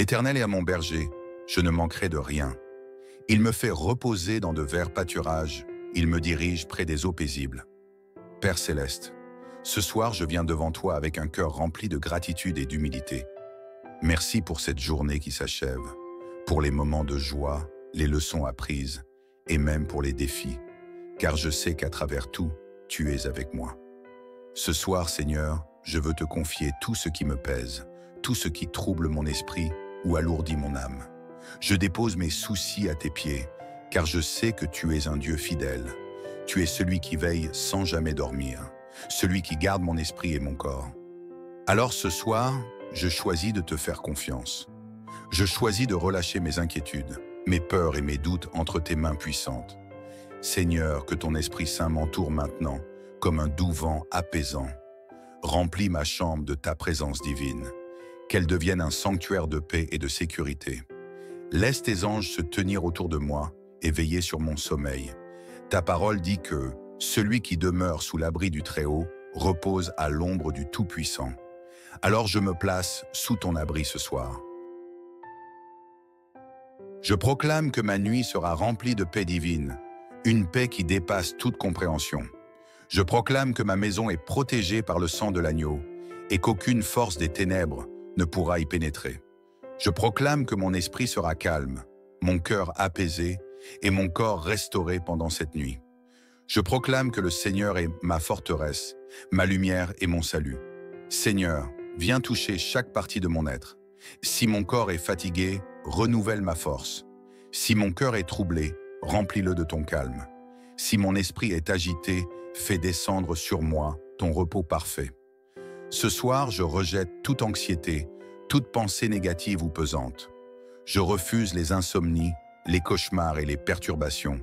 L'Éternel est à mon berger, je ne manquerai de rien. Il me fait reposer dans de verts pâturages, il me dirige près des eaux paisibles. Père céleste, ce soir je viens devant toi avec un cœur rempli de gratitude et d'humilité. Merci pour cette journée qui s'achève, pour les moments de joie, les leçons apprises, et même pour les défis, car je sais qu'à travers tout, tu es avec moi. Ce soir, Seigneur, je veux te confier tout ce qui me pèse, tout ce qui trouble mon esprit ou alourdit mon âme. Je dépose mes soucis à tes pieds, car je sais que tu es un Dieu fidèle. Tu es celui qui veille sans jamais dormir, celui qui garde mon esprit et mon corps. Alors ce soir, je choisis de te faire confiance. Je choisis de relâcher mes inquiétudes, mes peurs et mes doutes entre tes mains puissantes. Seigneur, que ton Esprit Saint m'entoure maintenant, comme un doux vent apaisant. Remplis ma chambre de ta présence divine, qu'elle devienne un sanctuaire de paix et de sécurité. Laisse tes anges se tenir autour de moi et veiller sur mon sommeil. Ta parole dit que celui qui demeure sous l'abri du Très-Haut repose à l'ombre du Tout-Puissant. Alors je me place sous ton abri ce soir. Je proclame que ma nuit sera remplie de paix divine, une paix qui dépasse toute compréhension. Je proclame que ma maison est protégée par le sang de l'agneau et qu'aucune force des ténèbres ne pourra y pénétrer. Je proclame que mon esprit sera calme, mon cœur apaisé et mon corps restauré pendant cette nuit. Je proclame que le Seigneur est ma forteresse, ma lumière et mon salut. Seigneur, viens toucher chaque partie de mon être. Si mon corps est fatigué, renouvelle ma force. Si mon cœur est troublé, remplis-le de ton calme. Si mon esprit est agité, fais descendre sur moi ton repos parfait. Ce soir, je rejette toute anxiété, toute pensée négative ou pesante. Je refuse les insomnies, les cauchemars et les perturbations,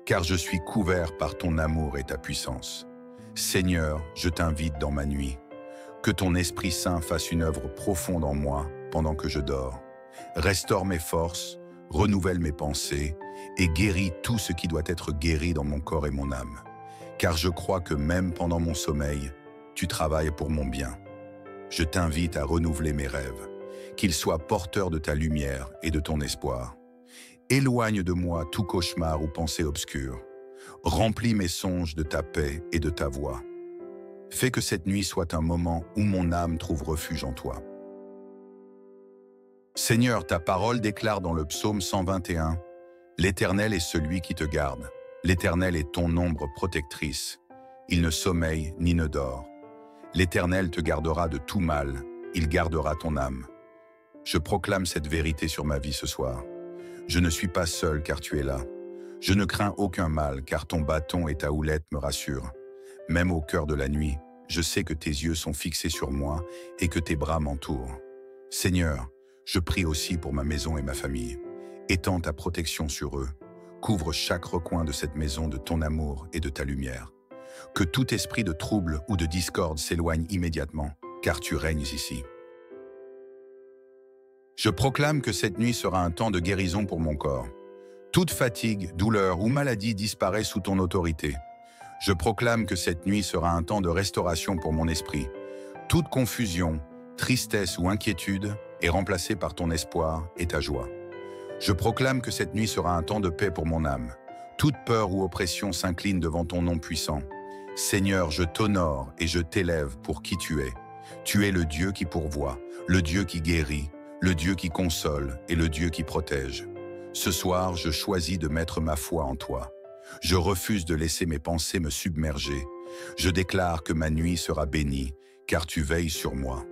car je suis couvert par ton amour et ta puissance. Seigneur, je t'invite dans ma nuit. Que ton Esprit Saint fasse une œuvre profonde en moi pendant que je dors. Restaure mes forces, renouvelle mes pensées et guéris tout ce qui doit être guéri dans mon corps et mon âme. Car je crois que même pendant mon sommeil, tu travailles pour mon bien. Je t'invite à renouveler mes rêves, qu'ils soient porteurs de ta lumière et de ton espoir. Éloigne de moi tout cauchemar ou pensée obscure. Remplis mes songes de ta paix et de ta voix. Fais que cette nuit soit un moment où mon âme trouve refuge en toi. Seigneur, ta parole déclare dans le psaume 121, « L'Éternel est celui qui te garde. L'Éternel est ton ombre protectrice. Il ne sommeille ni ne dort. L'Éternel te gardera de tout mal. Il gardera ton âme. » Je proclame cette vérité sur ma vie ce soir. Je ne suis pas seul car tu es là. Je ne crains aucun mal car ton bâton et ta houlette me rassurent. Même au cœur de la nuit, je sais que tes yeux sont fixés sur moi et que tes bras m'entourent. Seigneur, je prie aussi pour ma maison et ma famille. Étends ta protection sur eux. Couvre chaque recoin de cette maison de ton amour et de ta lumière. Que tout esprit de trouble ou de discorde s'éloigne immédiatement, car tu règnes ici. Je proclame que cette nuit sera un temps de guérison pour mon corps. Toute fatigue, douleur ou maladie disparaît sous ton autorité. Je proclame que cette nuit sera un temps de restauration pour mon esprit. Toute confusion, tristesse ou inquiétude est remplacée par ton espoir et ta joie. Je proclame que cette nuit sera un temps de paix pour mon âme. Toute peur ou oppression s'incline devant ton nom puissant. Seigneur, je t'honore et je t'élève pour qui tu es. Tu es le Dieu qui pourvoit, le Dieu qui guérit, le Dieu qui console et le Dieu qui protège. Ce soir, je choisis de mettre ma foi en toi. Je refuse de laisser mes pensées me submerger. Je déclare que ma nuit sera bénie, car tu veilles sur moi.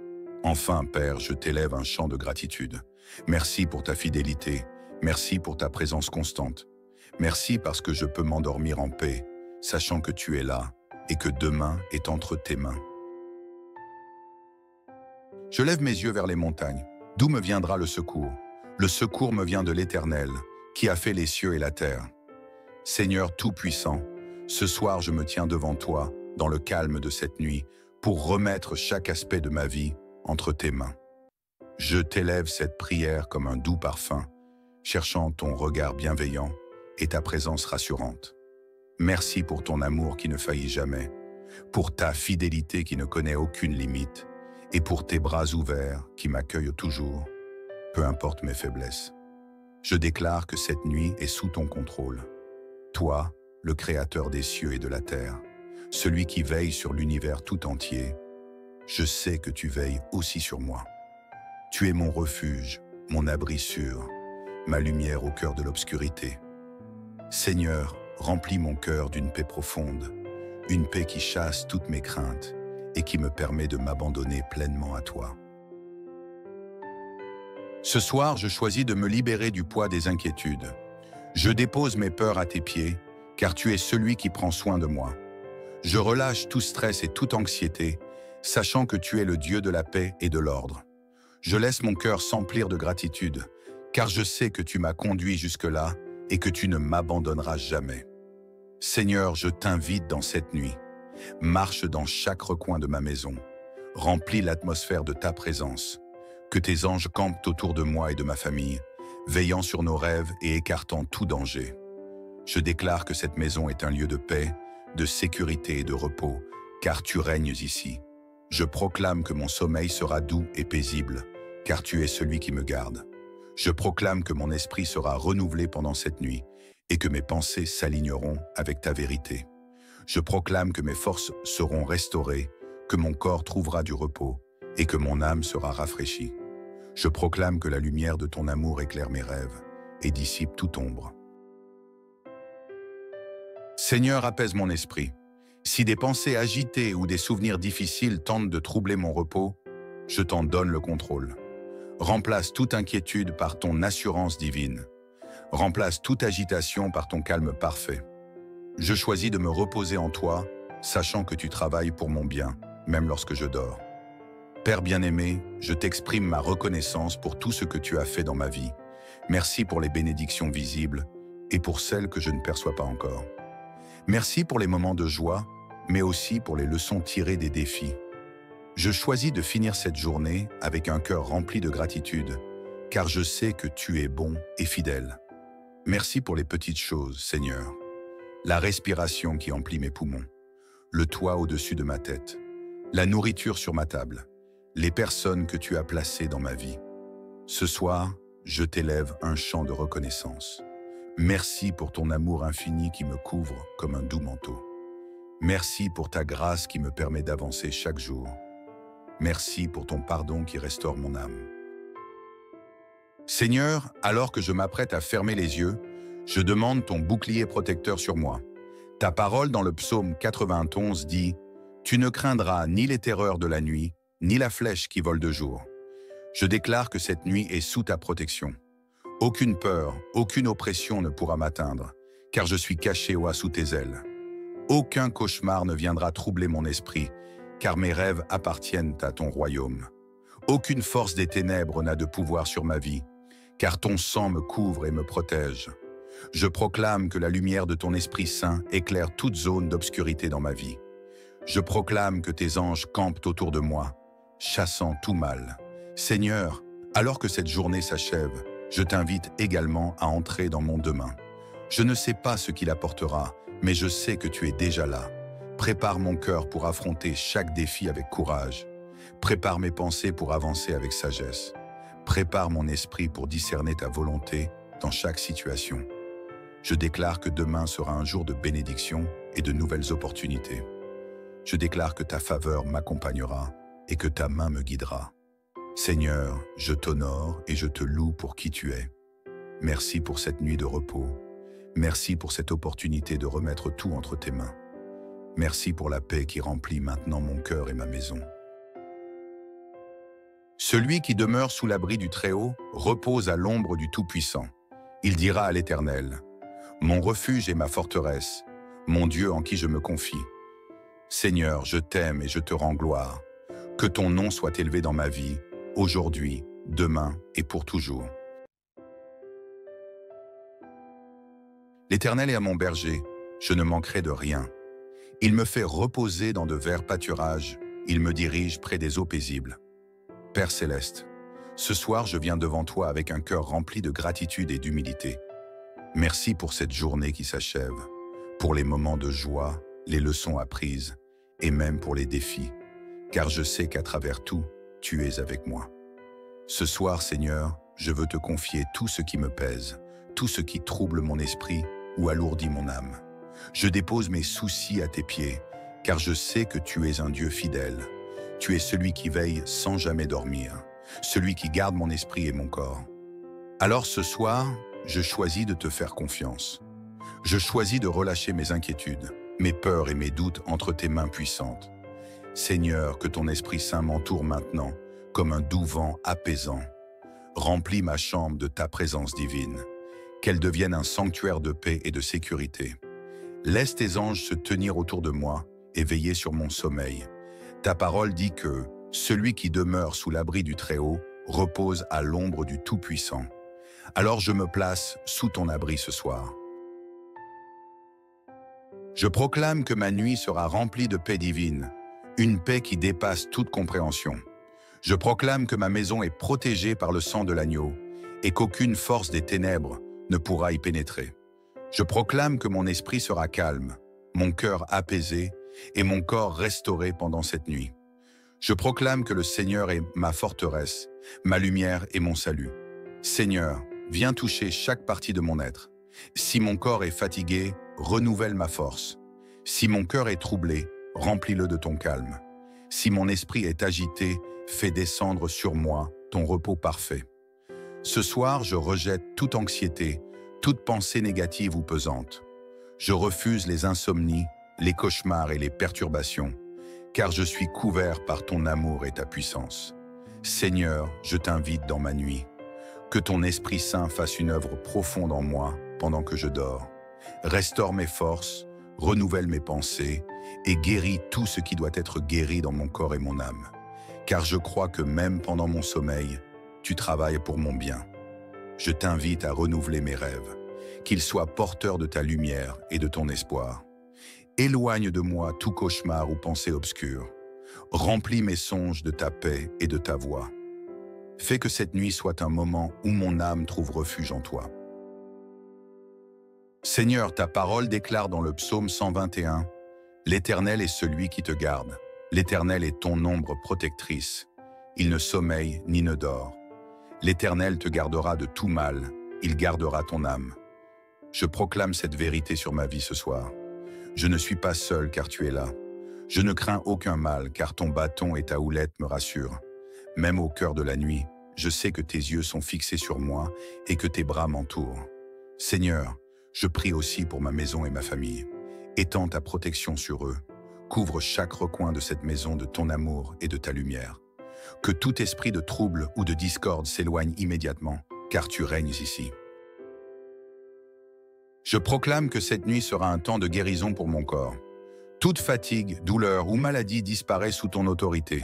Enfin, Père, je t'élève un chant de gratitude. Merci pour ta fidélité. Merci pour ta présence constante. Merci parce que je peux m'endormir en paix, sachant que tu es là et que demain est entre tes mains. Je lève mes yeux vers les montagnes. D'où me viendra le secours? Le secours me vient de l'Éternel, qui a fait les cieux et la terre. Seigneur Tout-Puissant, ce soir je me tiens devant toi, dans le calme de cette nuit, pour remettre chaque aspect de ma vie entre tes mains. Je t'élève cette prière comme un doux parfum, cherchant ton regard bienveillant et ta présence rassurante. Merci pour ton amour qui ne faillit jamais, pour ta fidélité qui ne connaît aucune limite, et pour tes bras ouverts qui m'accueillent toujours. peu importe mes faiblesses. Je déclare que cette nuit est sous ton contrôle. Toi, le Créateur des cieux et de la terre, celui qui veille sur l'univers tout entier, je sais que tu veilles aussi sur moi. Tu es mon refuge, mon abri sûr, ma lumière au cœur de l'obscurité. Seigneur, remplis mon cœur d'une paix profonde, une paix qui chasse toutes mes craintes et qui me permet de m'abandonner pleinement à toi. Ce soir, je choisis de me libérer du poids des inquiétudes. Je dépose mes peurs à tes pieds, car tu es celui qui prend soin de moi. Je relâche tout stress et toute anxiété, sachant que tu es le Dieu de la paix et de l'ordre. Je laisse mon cœur s'emplir de gratitude, car je sais que tu m'as conduit jusque-là et que tu ne m'abandonneras jamais. Seigneur, je t'invite dans cette nuit. Marche dans chaque recoin de ma maison. Remplis l'atmosphère de ta présence. Que tes anges campent autour de moi et de ma famille, veillant sur nos rêves et écartant tout danger. Je déclare que cette maison est un lieu de paix, de sécurité et de repos, car tu règnes ici. Je proclame que mon sommeil sera doux et paisible, car tu es celui qui me garde. Je proclame que mon esprit sera renouvelé pendant cette nuit et que mes pensées s'aligneront avec ta vérité. Je proclame que mes forces seront restaurées, que mon corps trouvera du repos et que mon âme sera rafraîchie. Je proclame que la lumière de ton amour éclaire mes rêves et dissipe toute ombre. Seigneur, apaise mon esprit. Si des pensées agitées ou des souvenirs difficiles tentent de troubler mon repos, je t'en donne le contrôle. Remplace toute inquiétude par ton assurance divine. Remplace toute agitation par ton calme parfait. Je choisis de me reposer en toi, sachant que tu travailles pour mon bien, même lorsque je dors. Père bien-aimé, je t'exprime ma reconnaissance pour tout ce que tu as fait dans ma vie. Merci pour les bénédictions visibles et pour celles que je ne perçois pas encore. Merci pour les moments de joie, mais aussi pour les leçons tirées des défis. Je choisis de finir cette journée avec un cœur rempli de gratitude, car je sais que tu es bon et fidèle. Merci pour les petites choses, Seigneur. La respiration qui emplit mes poumons, le toit au-dessus de ma tête, la nourriture sur ma table, les personnes que tu as placées dans ma vie. Ce soir, je t'élève un chant de reconnaissance. Merci pour ton amour infini qui me couvre comme un doux manteau. Merci pour ta grâce qui me permet d'avancer chaque jour. Merci pour ton pardon qui restaure mon âme. Seigneur, alors que je m'apprête à fermer les yeux, je demande ton bouclier protecteur sur moi. Ta parole dans le psaume 91 dit « Tu ne craindras ni les terreurs de la nuit, ni la flèche qui vole de jour. » Je déclare que cette nuit est sous ta protection. Aucune peur, aucune oppression ne pourra m'atteindre, car je suis caché sous tes ailes. Aucun cauchemar ne viendra troubler mon esprit, car mes rêves appartiennent à ton royaume. Aucune force des ténèbres n'a de pouvoir sur ma vie, car ton sang me couvre et me protège. Je proclame que la lumière de ton Esprit Saint éclaire toute zone d'obscurité dans ma vie. Je proclame que tes anges campent autour de moi, chassant tout mal. Seigneur, alors que cette journée s'achève, je t'invite également à entrer dans mon demain. Je ne sais pas ce qu'il apportera, mais je sais que tu es déjà là. Prépare mon cœur pour affronter chaque défi avec courage. Prépare mes pensées pour avancer avec sagesse. Prépare mon esprit pour discerner ta volonté dans chaque situation. Je déclare que demain sera un jour de bénédiction et de nouvelles opportunités. Je déclare que ta faveur m'accompagnera et que ta main me guidera. Seigneur, je t'honore et je te loue pour qui tu es. Merci pour cette nuit de repos. Merci pour cette opportunité de remettre tout entre tes mains. Merci pour la paix qui remplit maintenant mon cœur et ma maison. Celui qui demeure sous l'abri du Très-Haut repose à l'ombre du Tout-Puissant. Il dira à l'Éternel, « Mon refuge et ma forteresse, mon Dieu en qui je me confie. Seigneur, je t'aime et je te rends gloire. Que ton nom soit élevé dans ma vie, aujourd'hui, demain et pour toujours. » L'Éternel est à mon berger, je ne manquerai de rien. Il me fait reposer dans de verts pâturages, il me dirige près des eaux paisibles. Père céleste, ce soir je viens devant toi avec un cœur rempli de gratitude et d'humilité. Merci pour cette journée qui s'achève, pour les moments de joie, les leçons apprises, et même pour les défis, car je sais qu'à travers tout, tu es avec moi. Ce soir, Seigneur, je veux te confier tout ce qui me pèse, tout ce qui trouble mon esprit ou alourdit mon âme. Je dépose mes soucis à tes pieds, car je sais que tu es un Dieu fidèle. Tu es celui qui veille sans jamais dormir, celui qui garde mon esprit et mon corps. Alors ce soir, je choisis de te faire confiance. Je choisis de relâcher mes inquiétudes, mes peurs et mes doutes entre tes mains puissantes. Seigneur, que ton Esprit Saint m'entoure maintenant, comme un doux vent apaisant. Remplis ma chambre de ta présence divine, qu'elle devienne un sanctuaire de paix et de sécurité. Laisse tes anges se tenir autour de moi et veiller sur mon sommeil. Ta parole dit que celui qui demeure sous l'abri du Très-Haut repose à l'ombre du Tout-Puissant. Alors je me place sous ton abri ce soir. Je proclame que ma nuit sera remplie de paix divine, une paix qui dépasse toute compréhension. Je proclame que ma maison est protégée par le sang de l'agneau et qu'aucune force des ténèbres ne pourra y pénétrer. Je proclame que mon esprit sera calme, mon cœur apaisé et mon corps restauré pendant cette nuit. Je proclame que le Seigneur est ma forteresse, ma lumière et mon salut. Seigneur, viens toucher chaque partie de mon être. Si mon corps est fatigué, renouvelle ma force. Si mon cœur est troublé, remplis-le de ton calme. Si mon esprit est agité, fais descendre sur moi ton repos parfait. Ce soir, je rejette toute anxiété, toute pensée négative ou pesante. Je refuse les insomnies, les cauchemars et les perturbations, car je suis couvert par ton amour et ta puissance. Seigneur, je t'invite dans ma nuit. Que ton Esprit Saint fasse une œuvre profonde en moi pendant que je dors. Restaure mes forces, renouvelle mes pensées et guéris tout ce qui doit être guéri dans mon corps et mon âme. Car je crois que même pendant mon sommeil, tu travailles pour mon bien. Je t'invite à renouveler mes rêves, qu'ils soient porteurs de ta lumière et de ton espoir. Éloigne de moi tout cauchemar ou pensée obscure. Remplis mes songes de ta paix et de ta voix. Fais que cette nuit soit un moment où mon âme trouve refuge en toi. Seigneur, ta parole déclare dans le psaume 121, « L'Éternel est celui qui te garde. L'Éternel est ton ombre protectrice. Il ne sommeille ni ne dort. L'Éternel te gardera de tout mal. Il gardera ton âme. » Je proclame cette vérité sur ma vie ce soir. Je ne suis pas seul car tu es là. Je ne crains aucun mal car ton bâton et ta houlette me rassurent. Même au cœur de la nuit, je sais que tes yeux sont fixés sur moi et que tes bras m'entourent. Seigneur, je prie aussi pour ma maison et ma famille. Étends ta protection sur eux. Couvre chaque recoin de cette maison de ton amour et de ta lumière. Que tout esprit de trouble ou de discorde s'éloigne immédiatement, car tu règnes ici. Je proclame que cette nuit sera un temps de guérison pour mon corps. Toute fatigue, douleur ou maladie disparaît sous ton autorité.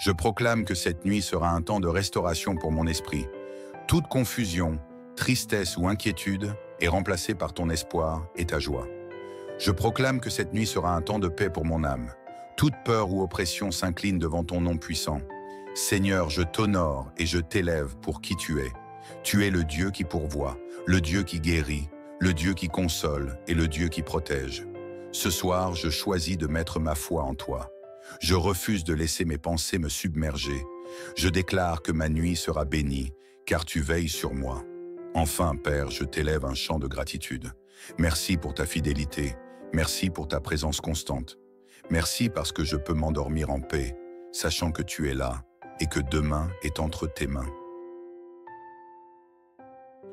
Je proclame que cette nuit sera un temps de restauration pour mon esprit. Toute confusion, tristesse ou inquiétude est remplacée par ton espoir et ta joie. Je proclame que cette nuit sera un temps de paix pour mon âme. Toute peur ou oppression s'incline devant ton nom puissant. Seigneur, je t'honore et je t'élève pour qui tu es. Tu es le Dieu qui pourvoit, le Dieu qui guérit, le Dieu qui console et le Dieu qui protège. Ce soir, je choisis de mettre ma foi en toi. Je refuse de laisser mes pensées me submerger. Je déclare que ma nuit sera bénie, car tu veilles sur moi. Enfin, Père, je t'élève un chant de gratitude. Merci pour ta fidélité. Merci pour ta présence constante. Merci parce que je peux m'endormir en paix, sachant que tu es là et que demain est entre tes mains.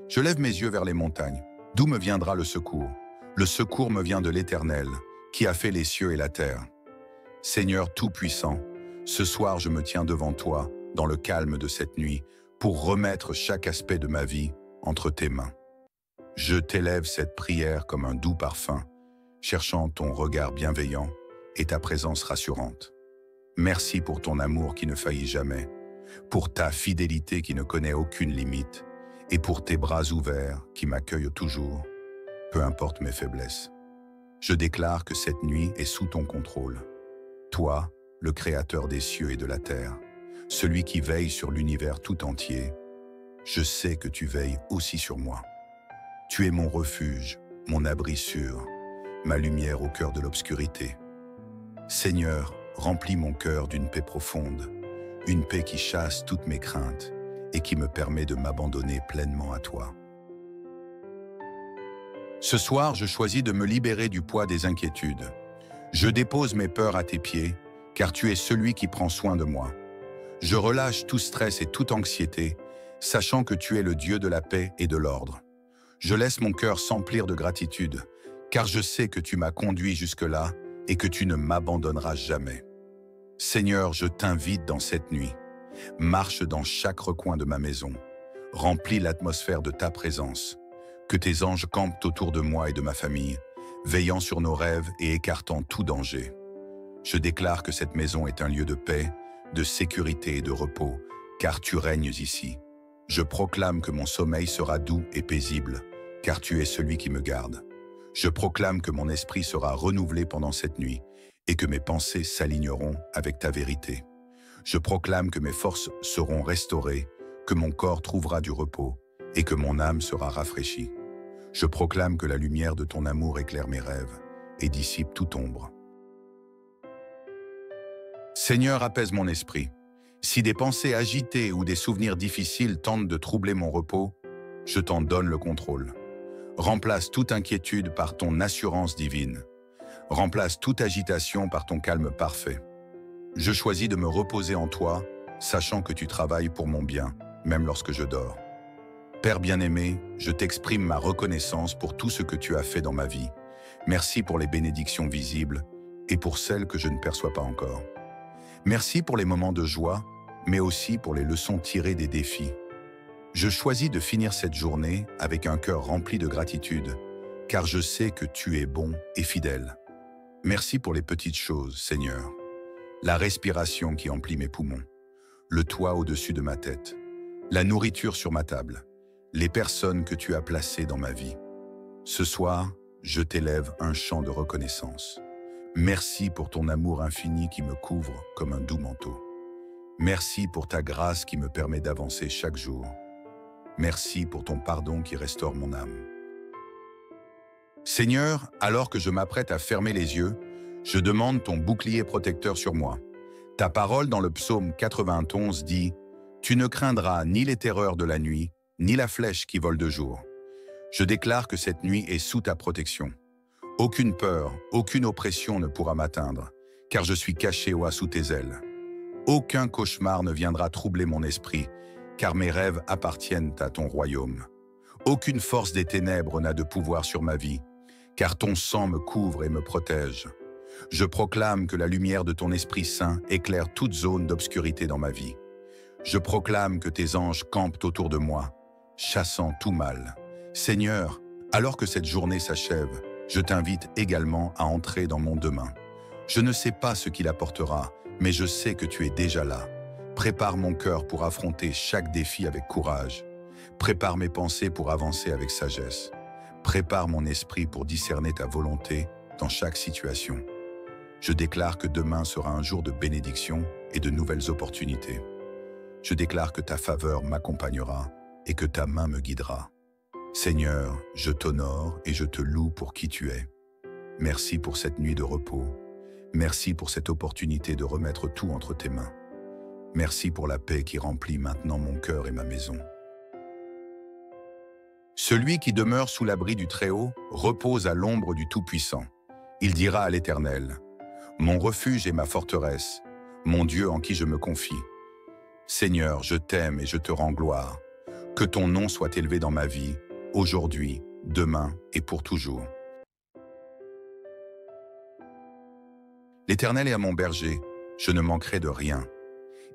Je lève mes yeux vers les montagnes. D'où me viendra le secours? Le secours me vient de l'Éternel, qui a fait les cieux et la terre. Seigneur Tout-Puissant, ce soir je me tiens devant toi, dans le calme de cette nuit, pour remettre chaque aspect de ma vie entre tes mains. Je t'élève cette prière comme un doux parfum, cherchant ton regard bienveillant et ta présence rassurante. Merci pour ton amour qui ne faillit jamais, pour ta fidélité qui ne connaît aucune limite, et pour tes bras ouverts qui m'accueillent toujours, peu importe mes faiblesses. Je déclare que cette nuit est sous ton contrôle. Toi, le Créateur des cieux et de la terre, celui qui veille sur l'univers tout entier, je sais que tu veilles aussi sur moi. Tu es mon refuge, mon abri sûr, ma lumière au cœur de l'obscurité. Seigneur, remplis mon cœur d'une paix profonde, une paix qui chasse toutes mes craintes et qui me permet de m'abandonner pleinement à toi. Ce soir, je choisis de me libérer du poids des inquiétudes. Je dépose mes peurs à tes pieds, car tu es celui qui prend soin de moi. Je relâche tout stress et toute anxiété, sachant que tu es le Dieu de la paix et de l'ordre. Je laisse mon cœur s'emplir de gratitude, car je sais que tu m'as conduit jusque-là et que tu ne m'abandonneras jamais. Seigneur, je t'invite dans cette nuit. Marche dans chaque recoin de ma maison. Remplis l'atmosphère de ta présence. Que tes anges campent autour de moi et de ma famille, veillant sur nos rêves et écartant tout danger. Je déclare que cette maison est un lieu de paix, de sécurité et de repos, car tu règnes ici. Je proclame que mon sommeil sera doux et paisible, car tu es celui qui me garde. Je proclame que mon esprit sera renouvelé pendant cette nuit et que mes pensées s'aligneront avec ta vérité. Je proclame que mes forces seront restaurées, que mon corps trouvera du repos et que mon âme sera rafraîchie. Je proclame que la lumière de ton amour éclaire mes rêves et dissipe toute ombre. Seigneur, apaise mon esprit. Si des pensées agitées ou des souvenirs difficiles tentent de troubler mon repos, je t'en donne le contrôle. Remplace toute inquiétude par ton assurance divine. Remplace toute agitation par ton calme parfait. Je choisis de me reposer en toi, sachant que tu travailles pour mon bien, même lorsque je dors. Père bien-aimé, je t'exprime ma reconnaissance pour tout ce que tu as fait dans ma vie. Merci pour les bénédictions visibles et pour celles que je ne perçois pas encore. Merci pour les moments de joie, mais aussi pour les leçons tirées des défis. Je choisis de finir cette journée avec un cœur rempli de gratitude, car je sais que tu es bon et fidèle. Merci pour les petites choses, Seigneur. La respiration qui emplit mes poumons, le toit au-dessus de ma tête, la nourriture sur ma table, les personnes que tu as placées dans ma vie. Ce soir, je t'élève un chant de reconnaissance. Merci pour ton amour infini qui me couvre comme un doux manteau. Merci pour ta grâce qui me permet d'avancer chaque jour. Merci pour ton pardon qui restaure mon âme. Seigneur, alors que je m'apprête à fermer les yeux, je demande ton bouclier protecteur sur moi. Ta parole dans le psaume 91 dit « Tu ne craindras ni les terreurs de la nuit, ni la flèche qui vole de jour. » Je déclare que cette nuit est sous ta protection. Aucune peur, aucune oppression ne pourra m'atteindre, car je suis caché sous tes ailes. Aucun cauchemar ne viendra troubler mon esprit, car mes rêves appartiennent à ton royaume. Aucune force des ténèbres n'a de pouvoir sur ma vie, car ton sang me couvre et me protège. Je proclame que la lumière de ton Esprit Saint éclaire toute zone d'obscurité dans ma vie. Je proclame que tes anges campent autour de moi, chassant tout mal. Seigneur, alors que cette journée s'achève, je t'invite également à entrer dans mon demain. Je ne sais pas ce qu'il apportera, mais je sais que tu es déjà là. Prépare mon cœur pour affronter chaque défi avec courage. Prépare mes pensées pour avancer avec sagesse. Prépare mon esprit pour discerner ta volonté dans chaque situation. Je déclare que demain sera un jour de bénédiction et de nouvelles opportunités. Je déclare que ta faveur m'accompagnera et que ta main me guidera. Seigneur, je t'honore et je te loue pour qui tu es. Merci pour cette nuit de repos. Merci pour cette opportunité de remettre tout entre tes mains. Merci pour la paix qui remplit maintenant mon cœur et ma maison. Celui qui demeure sous l'abri du Très-Haut repose à l'ombre du Tout-Puissant. Il dira à l'Éternel, « Mon refuge et ma forteresse, mon Dieu en qui je me confie. Seigneur, je t'aime et je te rends gloire. Que ton nom soit élevé dans ma vie, aujourd'hui, demain et pour toujours. » L'Éternel est à mon berger, je ne manquerai de rien.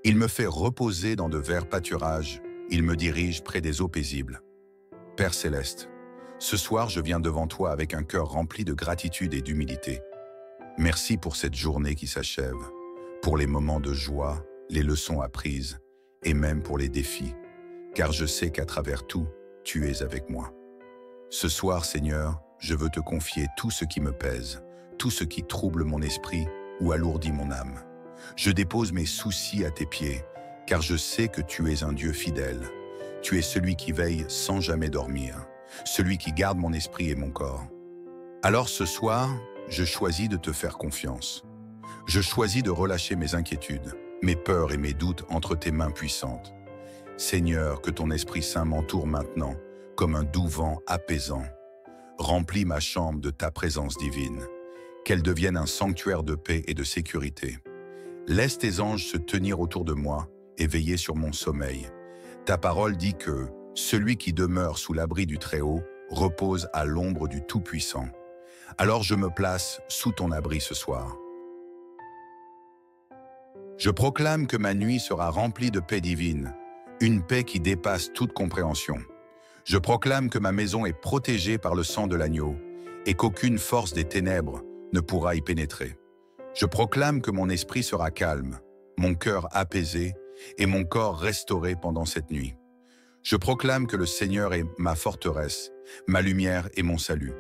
Il me fait reposer dans de verts pâturages, il me dirige près des eaux paisibles. Père céleste, ce soir je viens devant toi avec un cœur rempli de gratitude et d'humilité. Merci pour cette journée qui s'achève, pour les moments de joie, les leçons apprises, et même pour les défis, car je sais qu'à travers tout, tu es avec moi. Ce soir, Seigneur, je veux te confier tout ce qui me pèse, tout ce qui trouble mon esprit ou alourdit mon âme. Je dépose mes soucis à tes pieds, car je sais que tu es un Dieu fidèle. Tu es celui qui veille sans jamais dormir, celui qui garde mon esprit et mon corps. Alors ce soir, je choisis de te faire confiance. Je choisis de relâcher mes inquiétudes, mes peurs et mes doutes entre tes mains puissantes. Seigneur, que ton Esprit Saint m'entoure maintenant, comme un doux vent apaisant. Remplis ma chambre de ta présence divine, qu'elle devienne un sanctuaire de paix et de sécurité. Laisse tes anges se tenir autour de moi et veiller sur mon sommeil. Ta parole dit que celui qui demeure sous l'abri du Très-Haut repose à l'ombre du Tout-Puissant. Alors je me place sous ton abri ce soir. Je proclame que ma nuit sera remplie de paix divine, une paix qui dépasse toute compréhension. Je proclame que ma maison est protégée par le sang de l'agneau et qu'aucune force des ténèbres ne pourra y pénétrer. Je proclame que mon esprit sera calme, mon cœur apaisé et mon corps restauré pendant cette nuit. Je proclame que le Seigneur est ma forteresse, ma lumière et mon salut.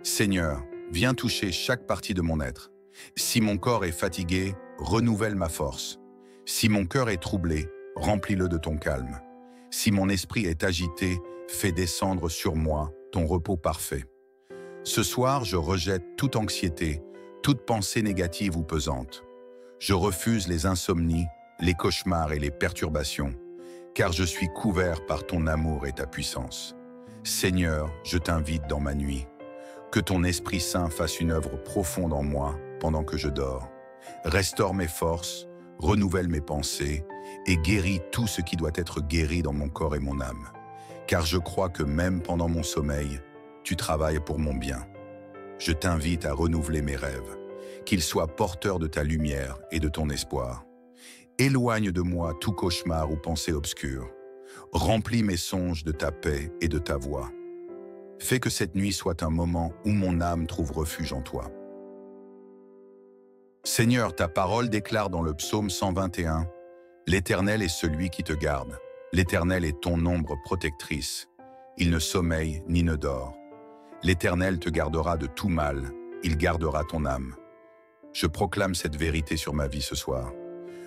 Seigneur, viens toucher chaque partie de mon être. Si mon corps est fatigué, renouvelle ma force. Si mon cœur est troublé, remplis-le de ton calme. Si mon esprit est agité, fais descendre sur moi ton repos parfait. Ce soir, je rejette toute anxiété, toute pensée négative ou pesante. Je refuse les insomnies, les cauchemars et les perturbations, car je suis couvert par ton amour et ta puissance. Seigneur, je t'invite dans ma nuit. Que ton Esprit Saint fasse une œuvre profonde en moi pendant que je dors. Restaure mes forces, renouvelle mes pensées et guéris tout ce qui doit être guéri dans mon corps et mon âme. Car je crois que même pendant mon sommeil, tu travailles pour mon bien. Je t'invite à renouveler mes rêves, qu'ils soient porteurs de ta lumière et de ton espoir. Éloigne de moi tout cauchemar ou pensée obscure. Remplis mes songes de ta paix et de ta voix. Fais que cette nuit soit un moment où mon âme trouve refuge en toi. Seigneur, ta parole déclare dans le psaume 121, « L'Éternel est celui qui te garde. L'Éternel est ton ombre protectrice. Il ne sommeille ni ne dort. L'Éternel te gardera de tout mal. Il gardera ton âme. » Je proclame cette vérité sur ma vie ce soir.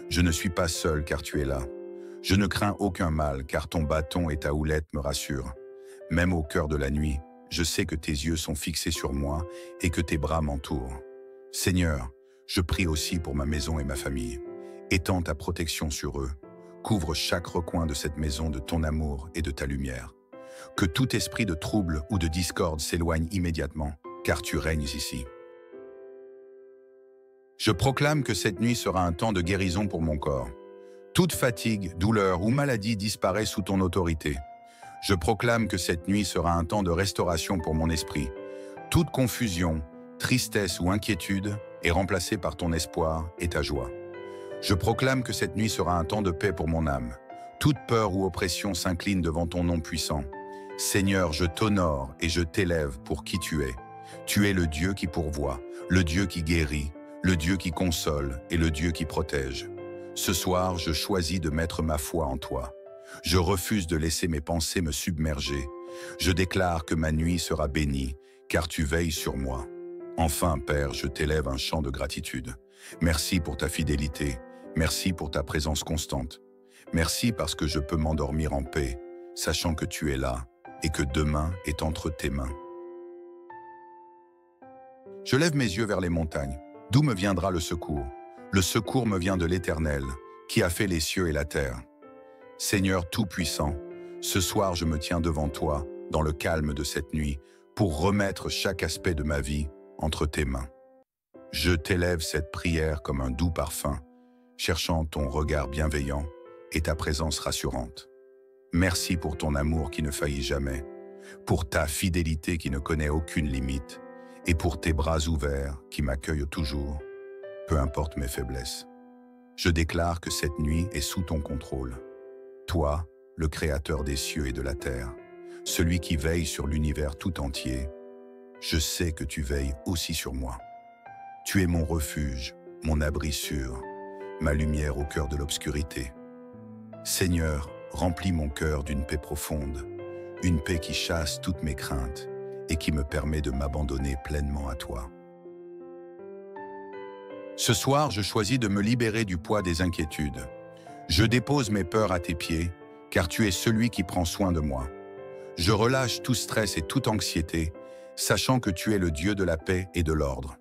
Je ne suis pas seul car tu es là. Je ne crains aucun mal car ton bâton et ta houlette me rassurent. Même au cœur de la nuit, je sais que tes yeux sont fixés sur moi et que tes bras m'entourent. Seigneur, je prie aussi pour ma maison et ma famille. Étends ta protection sur eux. Couvre chaque recoin de cette maison de ton amour et de ta lumière. Que tout esprit de trouble ou de discorde s'éloigne immédiatement, car tu règnes ici. Je proclame que cette nuit sera un temps de guérison pour mon corps. Toute fatigue, douleur ou maladie disparaît sous ton autorité. Je proclame que cette nuit sera un temps de restauration pour mon esprit. Toute confusion, tristesse ou inquiétude est remplacée par ton espoir et ta joie. Je proclame que cette nuit sera un temps de paix pour mon âme. Toute peur ou oppression s'incline devant ton nom puissant. Seigneur, je t'honore et je t'élève pour qui tu es. Tu es le Dieu qui pourvoit, le Dieu qui guérit, le Dieu qui console et le Dieu qui protège. Ce soir, je choisis de mettre ma foi en toi. Je refuse de laisser mes pensées me submerger. Je déclare que ma nuit sera bénie, car tu veilles sur moi. Enfin, Père, je t'élève un chant de gratitude. Merci pour ta fidélité. Merci pour ta présence constante. Merci parce que je peux m'endormir en paix, sachant que tu es là et que demain est entre tes mains. Je lève mes yeux vers les montagnes. D'où me viendra le secours? Le secours me vient de l'Éternel, qui a fait les cieux et la terre. Seigneur Tout-Puissant, ce soir je me tiens devant toi, dans le calme de cette nuit, pour remettre chaque aspect de ma vie entre tes mains. Je t'élève cette prière comme un doux parfum, cherchant ton regard bienveillant et ta présence rassurante. Merci pour ton amour qui ne faillit jamais, pour ta fidélité qui ne connaît aucune limite, et pour tes bras ouverts qui m'accueillent toujours, peu importe mes faiblesses. Je déclare que cette nuit est sous ton contrôle. Toi, le Créateur des cieux et de la terre, celui qui veille sur l'univers tout entier, je sais que tu veilles aussi sur moi. Tu es mon refuge, mon abri sûr, ma lumière au cœur de l'obscurité. Seigneur, remplis mon cœur d'une paix profonde, une paix qui chasse toutes mes craintes et qui me permet de m'abandonner pleinement à toi. Ce soir, je choisis de me libérer du poids des inquiétudes. Je dépose mes peurs à tes pieds, car tu es celui qui prend soin de moi. Je relâche tout stress et toute anxiété, sachant que tu es le Dieu de la paix et de l'ordre.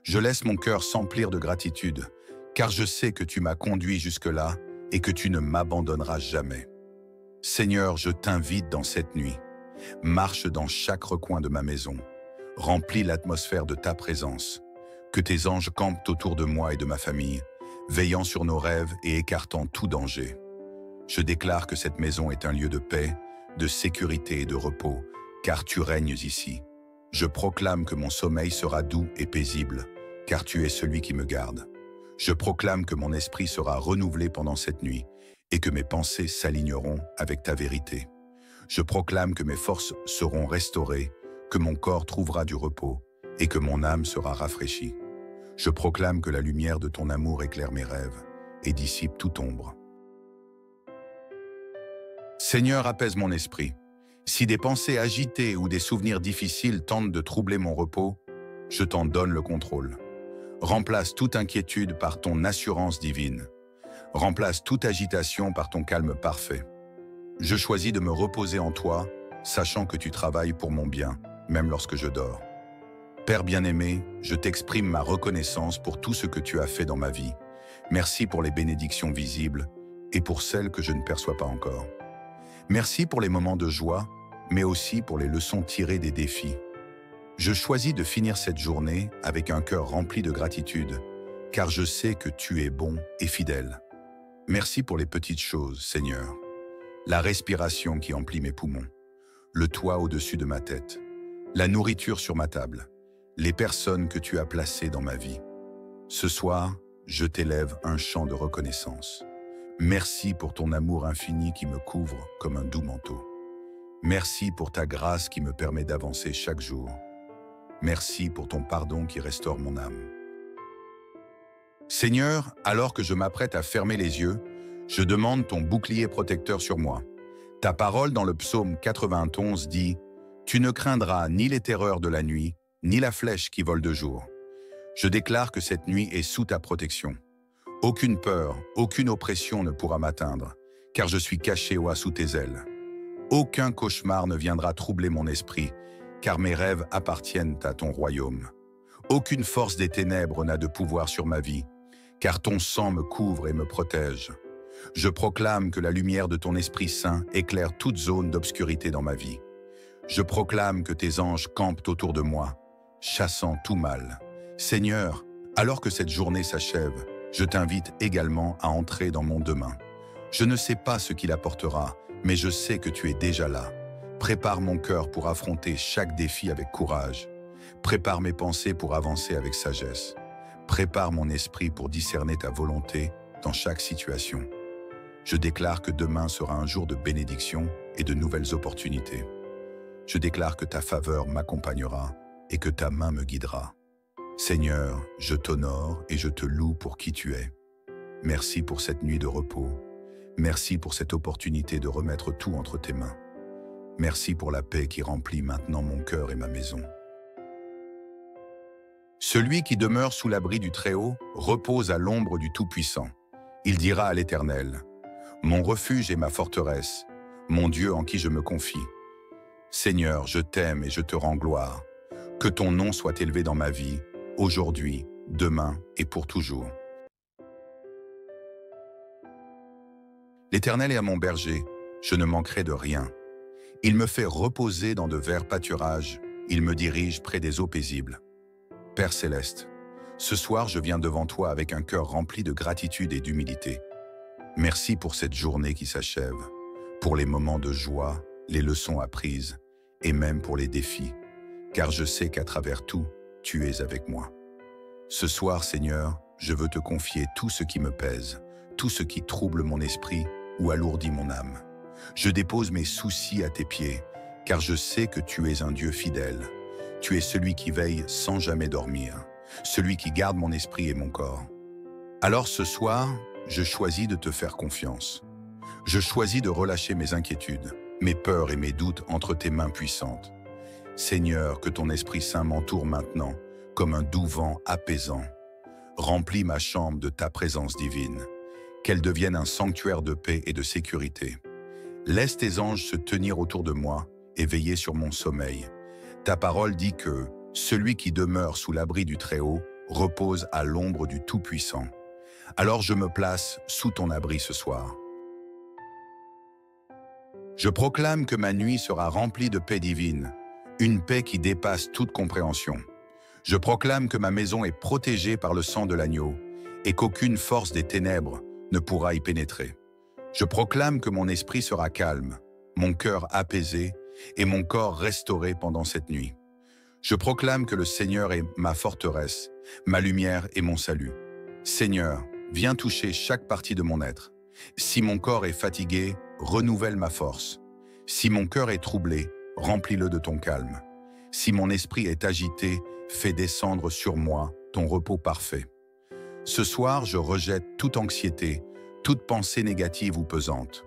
Je laisse mon cœur s'emplir de gratitude, car je sais que tu m'as conduit jusque-là et que tu ne m'abandonneras jamais. Seigneur, je t'invite dans cette nuit. Marche dans chaque recoin de ma maison. Remplis l'atmosphère de ta présence. Que tes anges campent autour de moi et de ma famille, veillant sur nos rêves et écartant tout danger. Je déclare que cette maison est un lieu de paix, de sécurité et de repos, car tu règnes ici. Je proclame que mon sommeil sera doux et paisible, car tu es celui qui me garde. Je proclame que mon esprit sera renouvelé pendant cette nuit et que mes pensées s'aligneront avec ta vérité. Je proclame que mes forces seront restaurées, que mon corps trouvera du repos et que mon âme sera rafraîchie. Je proclame que la lumière de ton amour éclaire mes rêves et dissipe toute ombre. Seigneur, apaise mon esprit. Si des pensées agitées ou des souvenirs difficiles tentent de troubler mon repos, je t'en donne le contrôle. Remplace toute inquiétude par ton assurance divine. Remplace toute agitation par ton calme parfait. Je choisis de me reposer en toi, sachant que tu travailles pour mon bien, même lorsque je dors. Père bien-aimé, je t'exprime ma reconnaissance pour tout ce que tu as fait dans ma vie. Merci pour les bénédictions visibles et pour celles que je ne perçois pas encore. Merci pour les moments de joie, mais aussi pour les leçons tirées des défis. Je choisis de finir cette journée avec un cœur rempli de gratitude, car je sais que tu es bon et fidèle. Merci pour les petites choses, Seigneur. La respiration qui emplit mes poumons, le toit au-dessus de ma tête, la nourriture sur ma table, les personnes que tu as placées dans ma vie. Ce soir, je t'élève un chant de reconnaissance. Merci pour ton amour infini qui me couvre comme un doux manteau. Merci pour ta grâce qui me permet d'avancer chaque jour. Merci pour ton pardon qui restaure mon âme. Seigneur, alors que je m'apprête à fermer les yeux, je demande ton bouclier protecteur sur moi. Ta parole dans le psaume 91 dit « Tu ne craindras ni les terreurs de la nuit, ni la flèche qui vole de jour. » Je déclare que cette nuit est sous ta protection. Aucune peur, aucune oppression ne pourra m'atteindre, car je suis caché sous tes ailes. Aucun cauchemar ne viendra troubler mon esprit, car mes rêves appartiennent à ton royaume. Aucune force des ténèbres n'a de pouvoir sur ma vie, car ton sang me couvre et me protège. Je proclame que la lumière de ton Esprit Saint éclaire toute zone d'obscurité dans ma vie. Je proclame que tes anges campent autour de moi, chassant tout mal. Seigneur, alors que cette journée s'achève, je t'invite également à entrer dans mon demain. Je ne sais pas ce qu'il apportera, mais je sais que tu es déjà là. Prépare mon cœur pour affronter chaque défi avec courage. Prépare mes pensées pour avancer avec sagesse. Prépare mon esprit pour discerner ta volonté dans chaque situation. Je déclare que demain sera un jour de bénédiction et de nouvelles opportunités. Je déclare que ta faveur m'accompagnera et que ta main me guidera. Seigneur, je t'honore et je te loue pour qui tu es. Merci pour cette nuit de repos. Merci pour cette opportunité de remettre tout entre tes mains. Merci pour la paix qui remplit maintenant mon cœur et ma maison. Celui qui demeure sous l'abri du Très-Haut repose à l'ombre du Tout-Puissant. Il dira à l'Éternel, « Mon refuge et ma forteresse, mon Dieu en qui je me confie. Seigneur, je t'aime et je te rends gloire. Que ton nom soit élevé dans ma vie, aujourd'hui, demain et pour toujours. » L'Éternel est à mon berger, je ne manquerai de rien. Il me fait reposer dans de verts pâturages, il me dirige près des eaux paisibles. Père céleste, ce soir je viens devant toi avec un cœur rempli de gratitude et d'humilité. Merci pour cette journée qui s'achève, pour les moments de joie, les leçons apprises, et même pour les défis, car je sais qu'à travers tout, tu es avec moi. Ce soir, Seigneur, je veux te confier tout ce qui me pèse, tout ce qui trouble mon esprit ou alourdit mon âme. Je dépose mes soucis à tes pieds, car je sais que tu es un Dieu fidèle. Tu es celui qui veille sans jamais dormir, celui qui garde mon esprit et mon corps. Alors ce soir, je choisis de te faire confiance. Je choisis de relâcher mes inquiétudes, mes peurs et mes doutes entre tes mains puissantes. Seigneur, que ton Esprit Saint m'entoure maintenant, comme un doux vent apaisant. Remplis ma chambre de ta présence divine, qu'elle devienne un sanctuaire de paix et de sécurité. Laisse tes anges se tenir autour de moi et veiller sur mon sommeil. Ta parole dit que celui qui demeure sous l'abri du Très-Haut repose à l'ombre du Tout-Puissant. Alors je me place sous ton abri ce soir. Je proclame que ma nuit sera remplie de paix divine, une paix qui dépasse toute compréhension. Je proclame que ma maison est protégée par le sang de l'agneau et qu'aucune force des ténèbres ne pourra y pénétrer. Je proclame que mon esprit sera calme, mon cœur apaisé et mon corps restauré pendant cette nuit. Je proclame que le Seigneur est ma forteresse, ma lumière et mon salut. Seigneur, viens toucher chaque partie de mon être. Si mon corps est fatigué, renouvelle ma force. Si mon cœur est troublé, remplis-le de ton calme. Si mon esprit est agité, fais descendre sur moi ton repos parfait. Ce soir, je rejette toute anxiété, toute pensée négative ou pesante.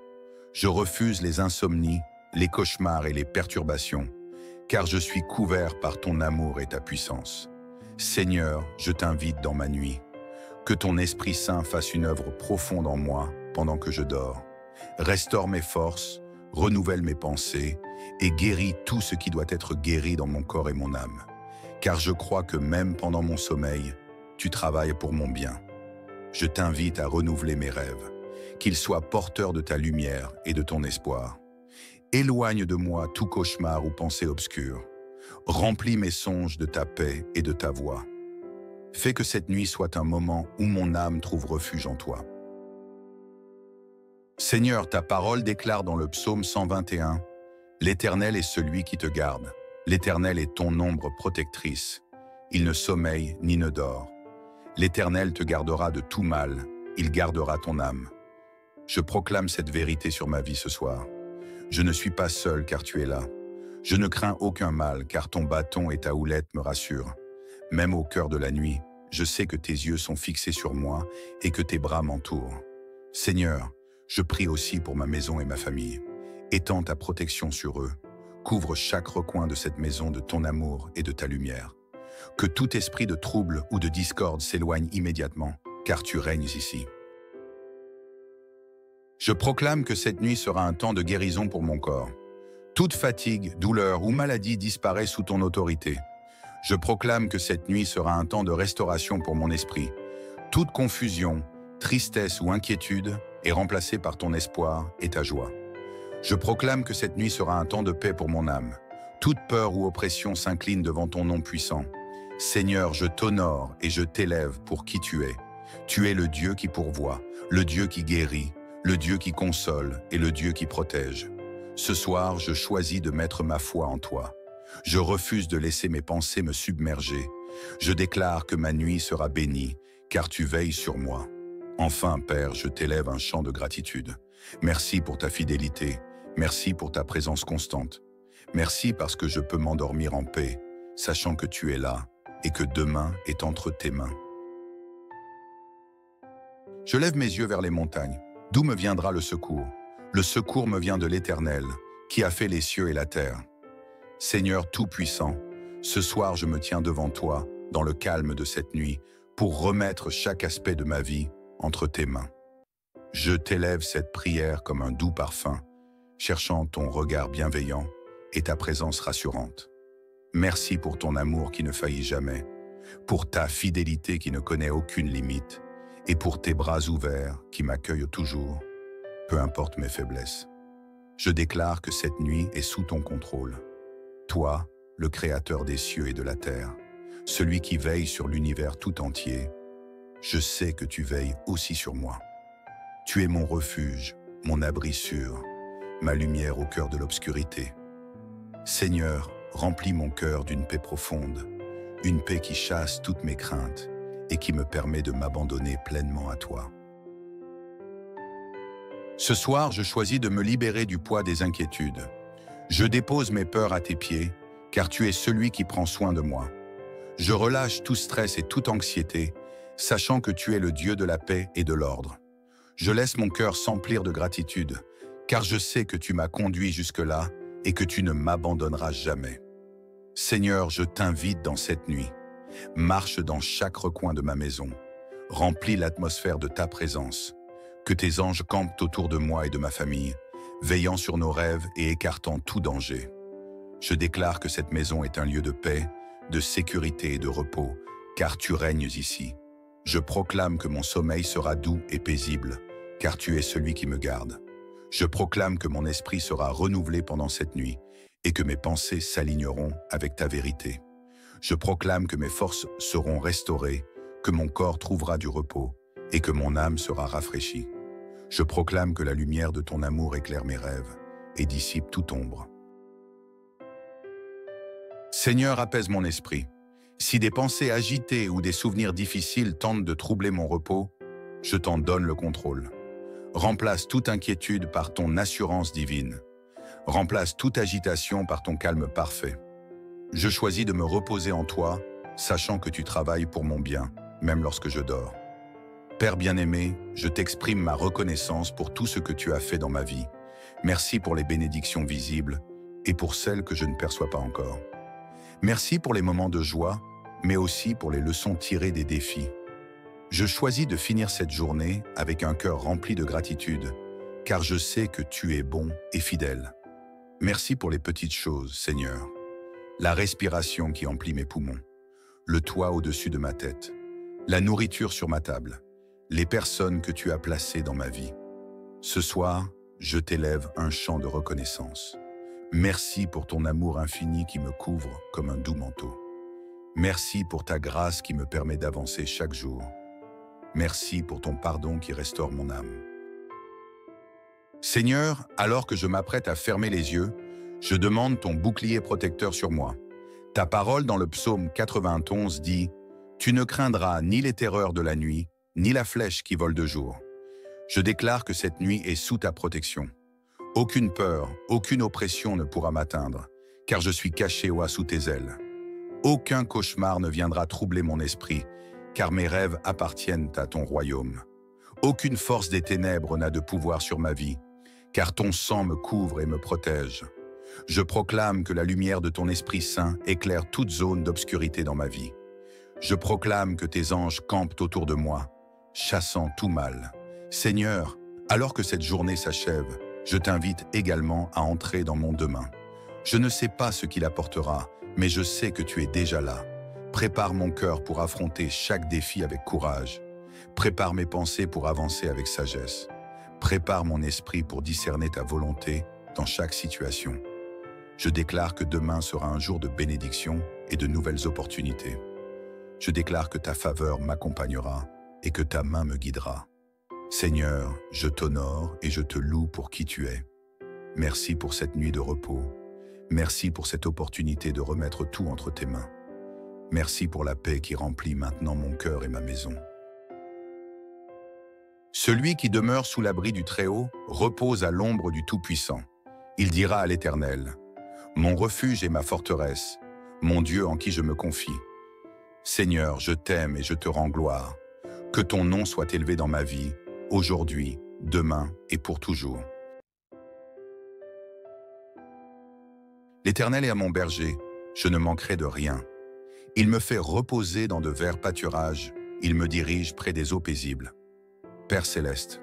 Je refuse les insomnies, les cauchemars et les perturbations, car je suis couvert par ton amour et ta puissance. Seigneur, je t'invite dans ma nuit. Que ton Esprit Saint fasse une œuvre profonde en moi pendant que je dors. Restaure mes forces, renouvelle mes pensées et guéris tout ce qui doit être guéri dans mon corps et mon âme. Car je crois que même pendant mon sommeil, tu travailles pour mon bien. Je t'invite à renouveler mes rêves, qu'ils soient porteurs de ta lumière et de ton espoir. Éloigne de moi tout cauchemar ou pensée obscure. Remplis mes songes de ta paix et de ta voix. Fais que cette nuit soit un moment où mon âme trouve refuge en toi. Seigneur, ta parole déclare dans le psaume 121, « L'Éternel est celui qui te garde. L'Éternel est ton ombre protectrice. Il ne sommeille ni ne dort. L'Éternel te gardera de tout mal. Il gardera ton âme. » Je proclame cette vérité sur ma vie ce soir. Je ne suis pas seul car tu es là. Je ne crains aucun mal car ton bâton et ta houlette me rassurent. Même au cœur de la nuit, je sais que tes yeux sont fixés sur moi et que tes bras m'entourent. Seigneur, je prie aussi pour ma maison et ma famille. Étends ta protection sur eux. Couvre chaque recoin de cette maison de ton amour et de ta lumière. Que tout esprit de trouble ou de discorde s'éloigne immédiatement, car tu règnes ici. Je proclame que cette nuit sera un temps de guérison pour mon corps. Toute fatigue, douleur ou maladie disparaît sous ton autorité. Je proclame que cette nuit sera un temps de restauration pour mon esprit. Toute confusion, tristesse ou inquiétude est remplacée par ton espoir et ta joie. Je proclame que cette nuit sera un temps de paix pour mon âme. Toute peur ou oppression s'incline devant ton nom puissant. Seigneur, je t'honore et je t'élève pour qui tu es. Tu es le Dieu qui pourvoit, le Dieu qui guérit, le Dieu qui console et le Dieu qui protège. Ce soir, je choisis de mettre ma foi en toi. Je refuse de laisser mes pensées me submerger. Je déclare que ma nuit sera bénie, car tu veilles sur moi. Enfin, Père, je t'élève un chant de gratitude. Merci pour ta fidélité. Merci pour ta présence constante. Merci parce que je peux m'endormir en paix, sachant que tu es là et que demain est entre tes mains. Je lève mes yeux vers les montagnes. D'où me viendra le secours? Le secours me vient de l'Éternel, qui a fait les cieux et la terre. Seigneur Tout-Puissant, ce soir je me tiens devant toi, dans le calme de cette nuit, pour remettre chaque aspect de ma vie entre tes mains. Je t'élève cette prière comme un doux parfum, cherchant ton regard bienveillant et ta présence rassurante. Merci pour ton amour qui ne faillit jamais, pour ta fidélité qui ne connaît aucune limite, et pour tes bras ouverts qui m'accueillent toujours, peu importe mes faiblesses. Je déclare que cette nuit est sous ton contrôle. Toi, le Créateur des cieux et de la terre, celui qui veille sur l'univers tout entier, je sais que tu veilles aussi sur moi. Tu es mon refuge, mon abri sûr, ma lumière au cœur de l'obscurité. Seigneur, remplis mon cœur d'une paix profonde, une paix qui chasse toutes mes craintes et qui me permet de m'abandonner pleinement à toi. Ce soir, je choisis de me libérer du poids des inquiétudes. Je dépose mes peurs à tes pieds, car tu es celui qui prend soin de moi. Je relâche tout stress et toute anxiété, sachant que tu es le Dieu de la paix et de l'ordre. Je laisse mon cœur s'emplir de gratitude, car je sais que tu m'as conduit jusque-là et que tu ne m'abandonneras jamais. Seigneur, je t'invite dans cette nuit. Marche dans chaque recoin de ma maison. Remplis l'atmosphère de ta présence. Que tes anges campent autour de moi et de ma famille, veillant sur nos rêves et écartant tout danger. Je déclare que cette maison est un lieu de paix, de sécurité et de repos, car tu règnes ici. Je proclame que mon sommeil sera doux et paisible, car tu es celui qui me garde. Je proclame que mon esprit sera renouvelé pendant cette nuit et que mes pensées s'aligneront avec ta vérité. Je proclame que mes forces seront restaurées, que mon corps trouvera du repos et que mon âme sera rafraîchie. Je proclame que la lumière de ton amour éclaire mes rêves et dissipe toute ombre. Seigneur, apaise mon esprit. Si des pensées agitées ou des souvenirs difficiles tentent de troubler mon repos, je t'en donne le contrôle. Remplace toute inquiétude par ton assurance divine. Remplace toute agitation par ton calme parfait. Je choisis de me reposer en toi, sachant que tu travailles pour mon bien, même lorsque je dors. Père bien-aimé, je t'exprime ma reconnaissance pour tout ce que tu as fait dans ma vie. Merci pour les bénédictions visibles et pour celles que je ne perçois pas encore. Merci pour les moments de joie, mais aussi pour les leçons tirées des défis. Je choisis de finir cette journée avec un cœur rempli de gratitude, car je sais que tu es bon et fidèle. Merci pour les petites choses, Seigneur. La respiration qui emplit mes poumons, le toit au-dessus de ma tête, la nourriture sur ma table, les personnes que tu as placées dans ma vie. Ce soir, je t'élève un chant de reconnaissance. Merci pour ton amour infini qui me couvre comme un doux manteau. Merci pour ta grâce qui me permet d'avancer chaque jour. Merci pour ton pardon qui restaure mon âme. Seigneur, alors que je m'apprête à fermer les yeux, je demande ton bouclier protecteur sur moi. Ta parole dans le psaume 91 dit « Tu ne craindras ni les terreurs de la nuit, ni la flèche qui vole de jour. » Je déclare que cette nuit est sous ta protection. Aucune peur, aucune oppression ne pourra m'atteindre, car je suis caché sous tes ailes. Aucun cauchemar ne viendra troubler mon esprit, car mes rêves appartiennent à ton royaume. Aucune force des ténèbres n'a de pouvoir sur ma vie, car ton sang me couvre et me protège. Je proclame que la lumière de ton Esprit Saint éclaire toute zone d'obscurité dans ma vie. Je proclame que tes anges campent autour de moi, chassant tout mal. Seigneur, alors que cette journée s'achève, je t'invite également à entrer dans mon demain. Je ne sais pas ce qu'il apportera, mais je sais que tu es déjà là. Prépare mon cœur pour affronter chaque défi avec courage. Prépare mes pensées pour avancer avec sagesse. Prépare mon esprit pour discerner ta volonté dans chaque situation. Je déclare que demain sera un jour de bénédiction et de nouvelles opportunités. Je déclare que ta faveur m'accompagnera et que ta main me guidera. Seigneur, je t'honore et je te loue pour qui tu es. Merci pour cette nuit de repos. Merci pour cette opportunité de remettre tout entre tes mains. Merci pour la paix qui remplit maintenant mon cœur et ma maison. Celui qui demeure sous l'abri du Très-Haut repose à l'ombre du Tout-Puissant. Il dira à l'Éternel, « Mon refuge et ma forteresse, mon Dieu en qui je me confie. Seigneur, je t'aime et je te rends gloire. Que ton nom soit élevé dans ma vie, aujourd'hui, demain et pour toujours. » L'Éternel est à mon berger, je ne manquerai de rien. Il me fait reposer dans de verts pâturages, il me dirige près des eaux paisibles. Père céleste,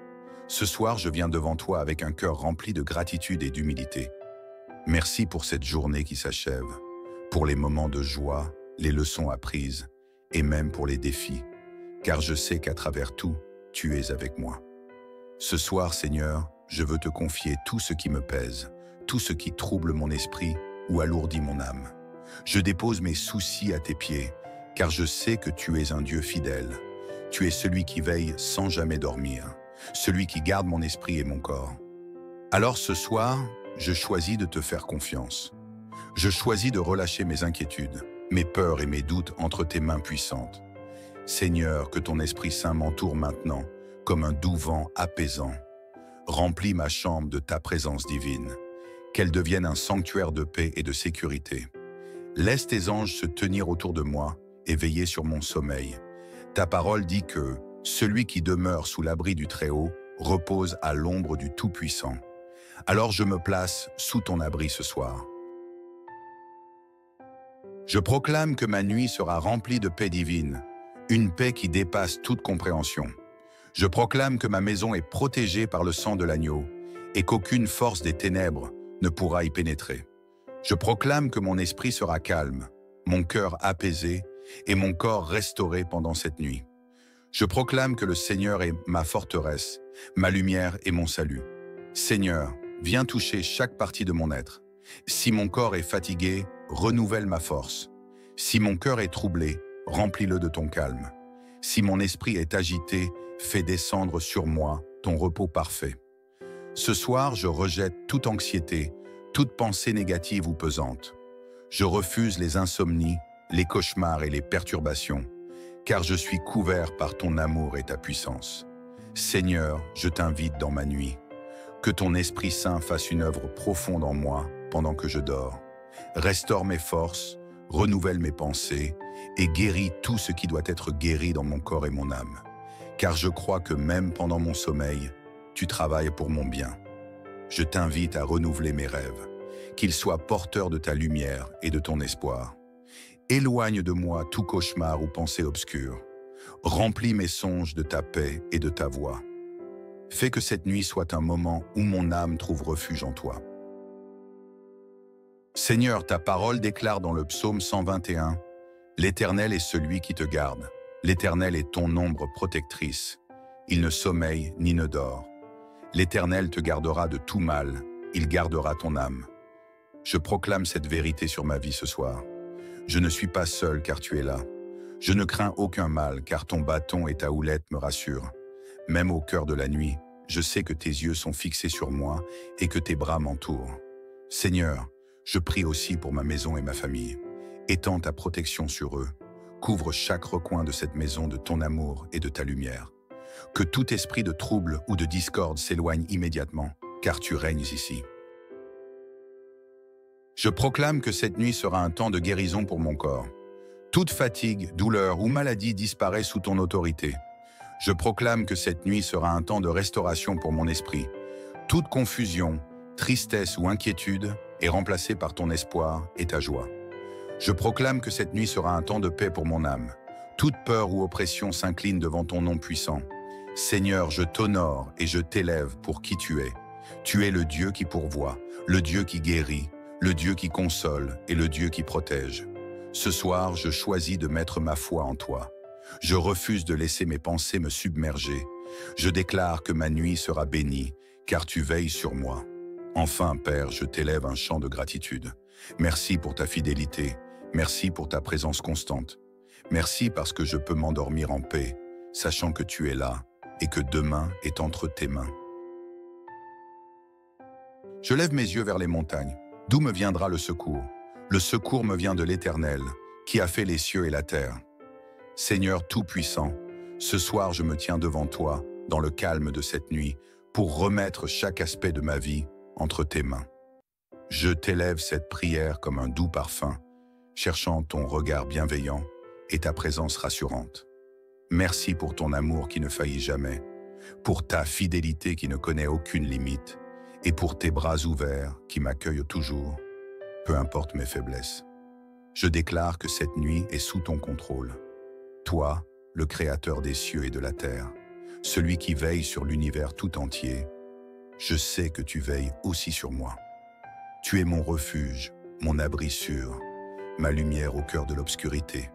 ce soir je viens devant toi avec un cœur rempli de gratitude et d'humilité. Merci pour cette journée qui s'achève, pour les moments de joie, les leçons apprises, et même pour les défis, car je sais qu'à travers tout, tu es avec moi. Ce soir, Seigneur, je veux te confier tout ce qui me pèse, tout ce qui trouble mon esprit ou alourdit mon âme. Je dépose mes soucis à tes pieds, car je sais que tu es un Dieu fidèle. Tu es celui qui veille sans jamais dormir, celui qui garde mon esprit et mon corps. Alors ce soir, je choisis de te faire confiance. Je choisis de relâcher mes inquiétudes, mes peurs et mes doutes entre tes mains puissantes. Seigneur, que ton Esprit Saint m'entoure maintenant, comme un doux vent apaisant. Remplis ma chambre de ta présence divine, qu'elle devienne un sanctuaire de paix et de sécurité. Laisse tes anges se tenir autour de moi et veiller sur mon sommeil. Ta parole dit que celui qui demeure sous l'abri du Très-Haut repose à l'ombre du Tout-Puissant. Alors je me place sous ton abri ce soir. Je proclame que ma nuit sera remplie de paix divine, une paix qui dépasse toute compréhension. Je proclame que ma maison est protégée par le sang de l'agneau et qu'aucune force des ténèbres ne pourra y pénétrer. Je proclame que mon esprit sera calme, mon cœur apaisé et mon corps restauré pendant cette nuit. Je proclame que le Seigneur est ma forteresse, ma lumière et mon salut. Seigneur, viens toucher chaque partie de mon être. Si mon corps est fatigué, renouvelle ma force. Si mon cœur est troublé, remplis-le de ton calme. Si mon esprit est agité, fais descendre sur moi ton repos parfait. Ce soir, je rejette toute anxiété, toute pensée négative ou pesante. Je refuse les insomnies, les cauchemars et les perturbations, car je suis couvert par ton amour et ta puissance. Seigneur, je t'invite dans ma nuit. Que ton Esprit Saint fasse une œuvre profonde en moi pendant que je dors. Restaure mes forces, renouvelle mes pensées et guéris tout ce qui doit être guéri dans mon corps et mon âme. Car je crois que même pendant mon sommeil, tu travailles pour mon bien. Je t'invite à renouveler mes rêves, qu'ils soient porteurs de ta lumière et de ton espoir. Éloigne de moi tout cauchemar ou pensée obscure. Remplis mes songes de ta paix et de ta voix. Fais que cette nuit soit un moment où mon âme trouve refuge en toi. Seigneur, ta parole déclare dans le psaume 121, « L'Éternel est celui qui te garde. L'Éternel est ton ombre protectrice. Il ne sommeille ni ne dort. L'Éternel te gardera de tout mal. Il gardera ton âme. » Je proclame cette vérité sur ma vie ce soir. Je ne suis pas seul car tu es là. Je ne crains aucun mal car ton bâton et ta houlette me rassurent. Même au cœur de la nuit, je sais que tes yeux sont fixés sur moi et que tes bras m'entourent. Seigneur, je prie aussi pour ma maison et ma famille. Étends ta protection sur eux. Couvre chaque recoin de cette maison de ton amour et de ta lumière. Que tout esprit de trouble ou de discorde s'éloigne immédiatement, car tu règnes ici. Je proclame que cette nuit sera un temps de guérison pour mon corps. Toute fatigue, douleur ou maladie disparaît sous ton autorité. Je proclame que cette nuit sera un temps de restauration pour mon esprit. Toute confusion, tristesse ou inquiétude est remplacée par ton espoir et ta joie. Je proclame que cette nuit sera un temps de paix pour mon âme. Toute peur ou oppression s'incline devant ton nom puissant. Seigneur, je t'honore et je t'élève pour qui tu es. Tu es le Dieu qui pourvoit, le Dieu qui guérit, le Dieu qui console et le Dieu qui protège. Ce soir, je choisis de mettre ma foi en toi. Je refuse de laisser mes pensées me submerger. Je déclare que ma nuit sera bénie, car tu veilles sur moi. Enfin, Père, je t'élève un chant de gratitude. Merci pour ta fidélité. Merci pour ta présence constante. Merci parce que je peux m'endormir en paix, sachant que tu es là et que demain est entre tes mains. Je lève mes yeux vers les montagnes. D'où me viendra le secours? Le secours me vient de l'Éternel, qui a fait les cieux et la terre. Seigneur Tout-Puissant, ce soir je me tiens devant toi, dans le calme de cette nuit, pour remettre chaque aspect de ma vie entre tes mains. Je t'élève cette prière comme un doux parfum, cherchant ton regard bienveillant et ta présence rassurante. Merci pour ton amour qui ne faillit jamais, pour ta fidélité qui ne connaît aucune limite, et pour tes bras ouverts qui m'accueillent toujours, peu importe mes faiblesses. Je déclare que cette nuit est sous ton contrôle. Toi, le Créateur des cieux et de la terre, celui qui veille sur l'univers tout entier, je sais que tu veilles aussi sur moi. Tu es mon refuge, mon abri sûr, ma lumière au cœur de l'obscurité.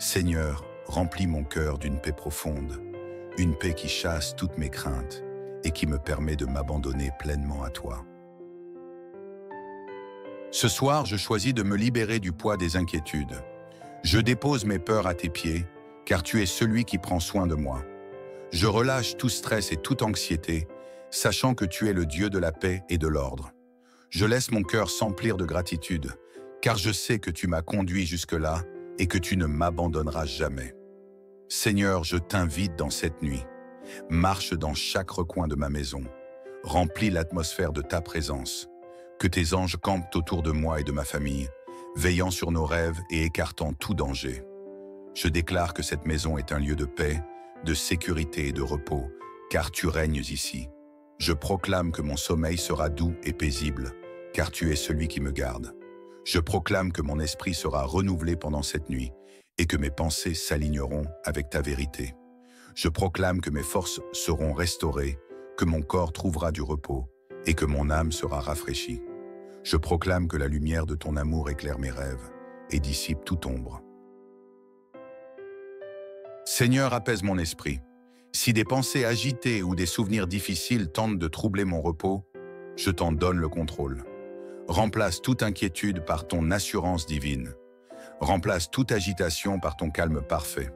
Seigneur, remplis mon cœur d'une paix profonde, une paix qui chasse toutes mes craintes et qui me permet de m'abandonner pleinement à toi. Ce soir, je choisis de me libérer du poids des inquiétudes. Je dépose mes peurs à tes pieds, car tu es celui qui prend soin de moi. Je relâche tout stress et toute anxiété, sachant que tu es le Dieu de la paix et de l'ordre. Je laisse mon cœur s'emplir de gratitude, car je sais que tu m'as conduit jusque-là et que tu ne m'abandonneras jamais. Seigneur, je t'invite dans cette nuit. Marche dans chaque recoin de ma maison. Remplis l'atmosphère de ta présence. Que tes anges campent autour de moi et de ma famille, veillant sur nos rêves et écartant tout danger. Je déclare que cette maison est un lieu de paix, de sécurité et de repos, car tu règnes ici. Je proclame que mon sommeil sera doux et paisible, car tu es celui qui me garde. Je proclame que mon esprit sera renouvelé pendant cette nuit et que mes pensées s'aligneront avec ta vérité. Je proclame que mes forces seront restaurées, que mon corps trouvera du repos et que mon âme sera rafraîchie. Je proclame que la lumière de ton amour éclaire mes rêves et dissipe toute ombre. Seigneur, apaise mon esprit, Si des pensées agitées ou des souvenirs difficiles tentent de troubler mon repos, je t'en donne le contrôle. Remplace toute inquiétude par ton assurance divine. Remplace toute agitation par ton calme parfait.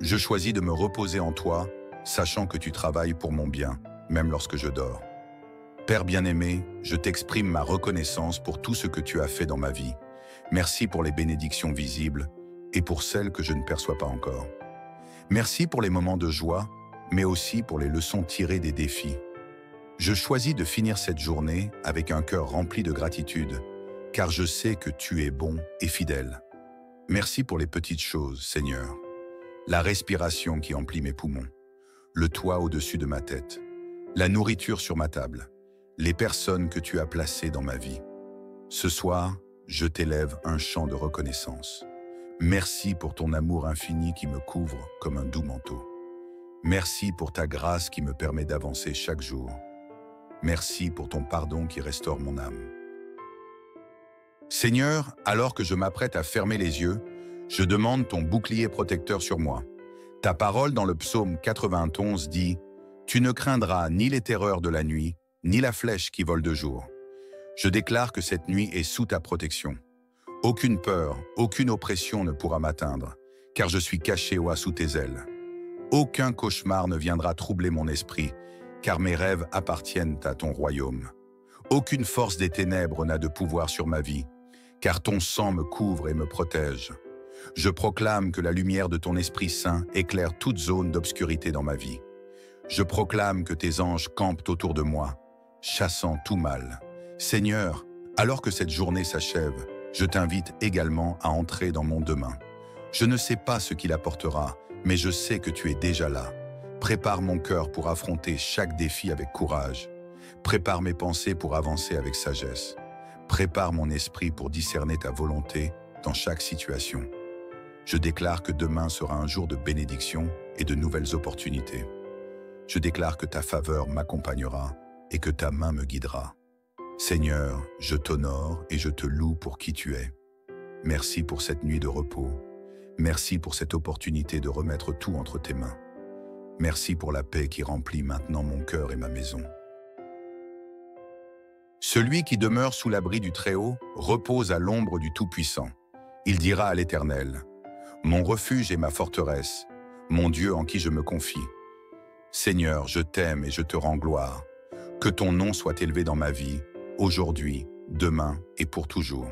Je choisis de me reposer en toi, sachant que tu travailles pour mon bien, même lorsque je dors. Père bien-aimé, je t'exprime ma reconnaissance pour tout ce que tu as fait dans ma vie. Merci pour les bénédictions visibles et pour celles que je ne perçois pas encore. Merci pour les moments de joie, mais aussi pour les leçons tirées des défis. Je choisis de finir cette journée avec un cœur rempli de gratitude, car je sais que tu es bon et fidèle. Merci pour les petites choses, Seigneur. La respiration qui emplit mes poumons, le toit au-dessus de ma tête, la nourriture sur ma table, les personnes que tu as placées dans ma vie. Ce soir, je t'élève un chant de reconnaissance. Merci pour ton amour infini qui me couvre comme un doux manteau. Merci pour ta grâce qui me permet d'avancer chaque jour. Merci pour ton pardon qui restaure mon âme. Seigneur, alors que je m'apprête à fermer les yeux, je demande ton bouclier protecteur sur moi. Ta parole dans le psaume 91 dit « Tu ne craindras ni les terreurs de la nuit, ni la flèche qui vole de jour. » Je déclare que cette nuit est sous ta protection. Aucune peur, aucune oppression ne pourra m'atteindre, car je suis caché sous tes ailes. Aucun cauchemar ne viendra troubler mon esprit, car mes rêves appartiennent à ton royaume. Aucune force des ténèbres n'a de pouvoir sur ma vie, car ton sang me couvre et me protège. Je proclame que la lumière de ton Esprit Saint éclaire toute zone d'obscurité dans ma vie. Je proclame que tes anges campent autour de moi, chassant tout mal. Seigneur, alors que cette journée s'achève, je t'invite également à entrer dans mon demain. Je ne sais pas ce qu'il apportera, mais je sais que tu es déjà là. Prépare mon cœur pour affronter chaque défi avec courage. Prépare mes pensées pour avancer avec sagesse. Prépare mon esprit pour discerner ta volonté dans chaque situation. Je déclare que demain sera un jour de bénédiction et de nouvelles opportunités. Je déclare que ta faveur m'accompagnera et que ta main me guidera. Seigneur, je t'honore et je te loue pour qui tu es. Merci pour cette nuit de repos. Merci pour cette opportunité de remettre tout entre tes mains. Merci pour la paix qui remplit maintenant mon cœur et ma maison. Celui qui demeure sous l'abri du Très-Haut repose à l'ombre du Tout-Puissant. Il dira à l'Éternel, « Mon refuge et ma forteresse, mon Dieu en qui je me confie. Seigneur, je t'aime et je te rends gloire. Que ton nom soit élevé dans ma vie, aujourd'hui, demain et pour toujours. »